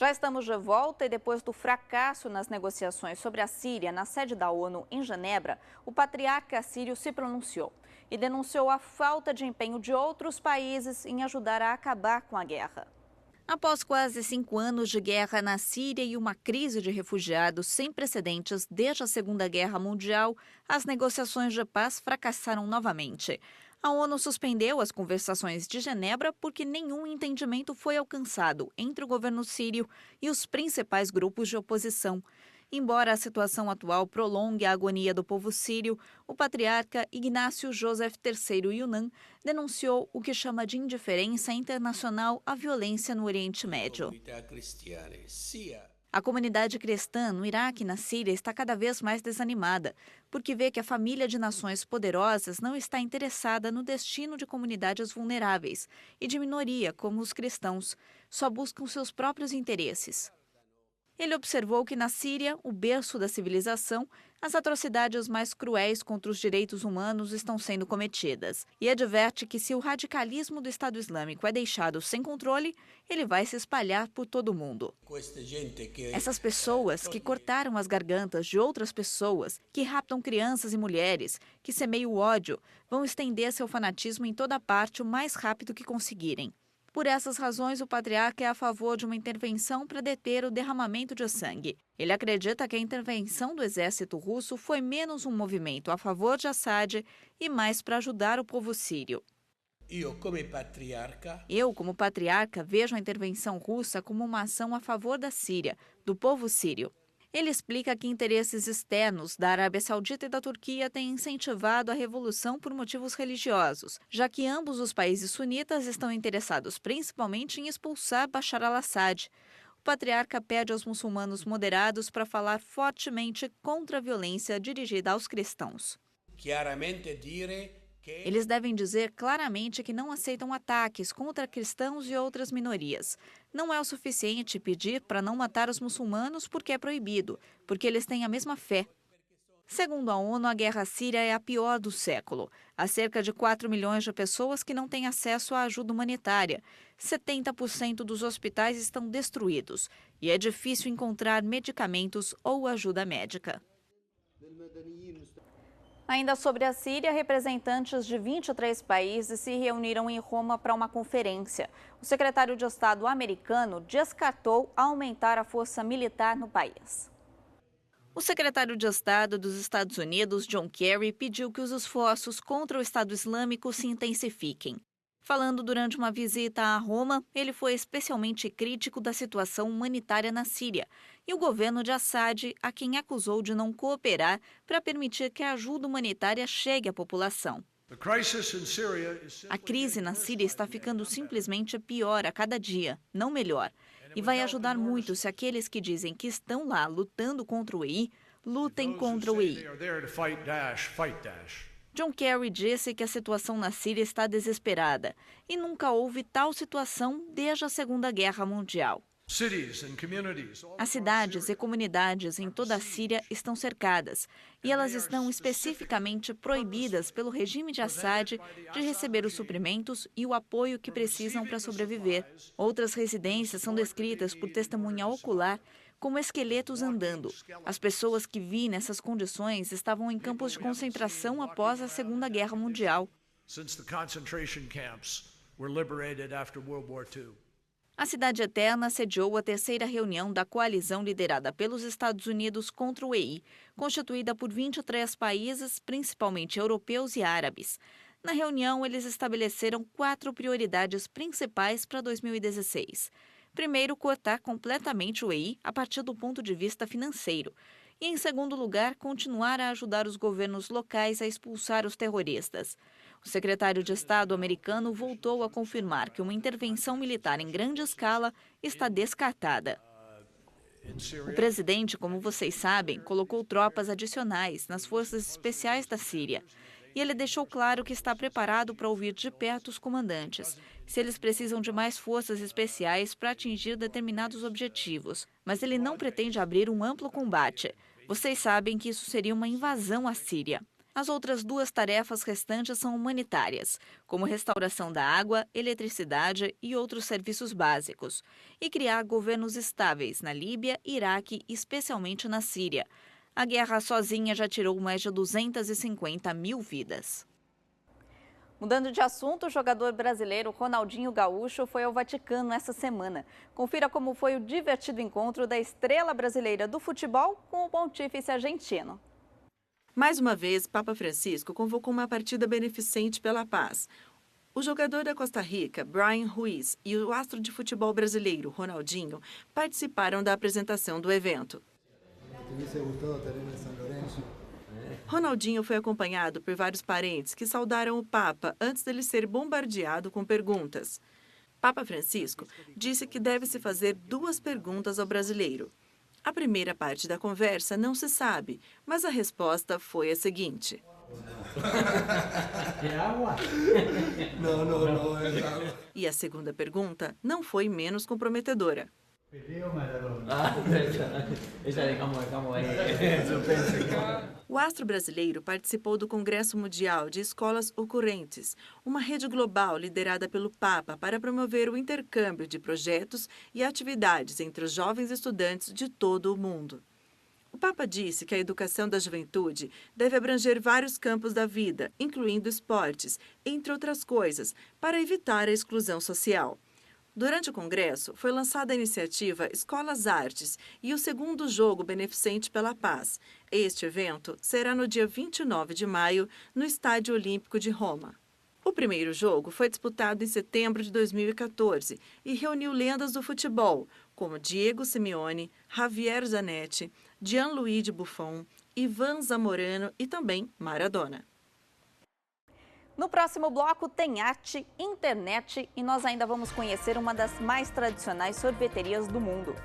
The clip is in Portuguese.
Já estamos de volta e depois do fracasso nas negociações sobre a Síria na sede da ONU em Genebra, o patriarca sírio se pronunciou e denunciou a falta de empenho de outros países em ajudar a acabar com a guerra. Após quase 5 anos de guerra na Síria e uma crise de refugiados sem precedentes desde a Segunda Guerra Mundial, as negociações de paz fracassaram novamente. A ONU suspendeu as conversações de Genebra porque nenhum entendimento foi alcançado entre o governo sírio e os principais grupos de oposição. Embora a situação atual prolongue a agonia do povo sírio, o patriarca Ignácio Joseph III Yunan denunciou o que chama de indiferença internacional à violência no Oriente Médio. A comunidade cristã no Iraque e na Síria está cada vez mais desanimada, porque vê que a família de nações poderosas não está interessada no destino de comunidades vulneráveis e de minoria, como os cristãos, só buscam seus próprios interesses. Ele observou que na Síria, o berço da civilização, as atrocidades mais cruéis contra os direitos humanos estão sendo cometidas e adverte que se o radicalismo do Estado Islâmico é deixado sem controle, ele vai se espalhar por todo o mundo. Essas pessoas que cortaram as gargantas de outras pessoas, que raptam crianças e mulheres, que semeiam o ódio, vão estender seu fanatismo em toda parte o mais rápido que conseguirem. Por essas razões, o patriarca é a favor de uma intervenção para deter o derramamento de sangue. Ele acredita que a intervenção do exército russo foi menos um movimento a favor de Assad e mais para ajudar o povo sírio. Eu, como patriarca, vejo a intervenção russa como uma ação a favor da Síria, do povo sírio. Ele explica que interesses externos da Arábia Saudita e da Turquia têm incentivado a revolução por motivos religiosos, já que ambos os países sunitas estão interessados principalmente em expulsar Bashar al-Assad. O patriarca pede aos muçulmanos moderados para falar fortemente contra a violência dirigida aos cristãos. Eles devem dizer claramente que não aceitam ataques contra cristãos e outras minorias. Não é o suficiente pedir para não matar os muçulmanos porque é proibido, porque eles têm a mesma fé. Segundo a ONU, a guerra síria é a pior do século. Há cerca de 4 milhões de pessoas que não têm acesso à ajuda humanitária. 70% dos hospitais estão destruídos e é difícil encontrar medicamentos ou ajuda médica. Ainda sobre a Síria, representantes de 23 países se reuniram em Roma para uma conferência. O secretário de Estado americano descartou aumentar a força militar no país. O secretário de Estado dos Estados Unidos, John Kerry, pediu que os esforços contra o Estado Islâmico se intensifiquem. Falando durante uma visita a Roma, ele foi especialmente crítico da situação humanitária na Síria e o governo de Assad, a quem acusou de não cooperar para permitir que a ajuda humanitária chegue à população. A crise na Síria está ficando simplesmente pior a cada dia, não melhor. E vai ajudar muito se aqueles que dizem que estão lá lutando contra o EI, lutem contra o EI. John Kerry disse que a situação na Síria está desesperada e nunca houve tal situação desde a Segunda Guerra Mundial. As cidades e comunidades em toda a Síria estão cercadas e elas estão especificamente proibidas pelo regime de Assad de receber os suprimentos e o apoio que precisam para sobreviver. Outras residências são descritas por testemunha ocular como esqueletos andando. As pessoas que vi nessas condições estavam em campos de concentração após a Segunda Guerra Mundial. A Cidade Eterna sediou a terceira reunião da coalizão liderada pelos Estados Unidos contra o EI, constituída por 23 países, principalmente europeus e árabes. Na reunião, eles estabeleceram 4 prioridades principais para 2016. Primeiro, cortar completamente o EI a partir do ponto de vista financeiro. E, em segundo lugar, continuar a ajudar os governos locais a expulsar os terroristas. O secretário de Estado americano voltou a confirmar que uma intervenção militar em grande escala está descartada. O presidente, como vocês sabem, colocou tropas adicionais nas forças especiais da Síria. E ele deixou claro que está preparado para ouvir de perto os comandantes, se eles precisam de mais forças especiais para atingir determinados objetivos. Mas ele não pretende abrir um amplo combate. Vocês sabem que isso seria uma invasão à Síria. As outras 2 tarefas restantes são humanitárias, como restauração da água, eletricidade e outros serviços básicos, e criar governos estáveis na Líbia, Iraque e especialmente na Síria. A guerra sozinha já tirou mais de 250 mil vidas. Mudando de assunto, o jogador brasileiro Ronaldinho Gaúcho foi ao Vaticano essa semana. Confira como foi o divertido encontro da estrela brasileira do futebol com o pontífice argentino. Mais uma vez, Papa Francisco convocou uma partida beneficente pela paz. O jogador da Costa Rica, Brian Ruiz, e o astro de futebol brasileiro, Ronaldinho, participaram da apresentação do evento. Ronaldinho foi acompanhado por vários parentes que saudaram o Papa antes dele ser bombardeado com perguntas. Papa Francisco disse que deve-se fazer 2 perguntas ao brasileiro. A primeira parte da conversa não se sabe, mas a resposta foi a seguinte. É água? Não, é água. E a segunda pergunta não foi menos comprometedora. O astro brasileiro participou do Congresso Mundial de Escolas Ocorrentes, uma rede global liderada pelo Papa para promover o intercâmbio de projetos e atividades entre os jovens estudantes de todo o mundo. O Papa disse que a educação da juventude deve abranger vários campos da vida, incluindo esportes, entre outras coisas, para evitar a exclusão social. Durante o congresso, foi lançada a iniciativa Escolas Artes e o segundo jogo beneficente pela paz. Este evento será no dia 29 de maio, no Estádio Olímpico de Roma. O primeiro jogo foi disputado em setembro de 2014 e reuniu lendas do futebol, como Diego Simeone, Javier Zanetti, Gianluigi Buffon, Ivan Zamorano e também Maradona. No próximo bloco tem arte, internet e nós ainda vamos conhecer uma das mais tradicionais sorveterias do mundo.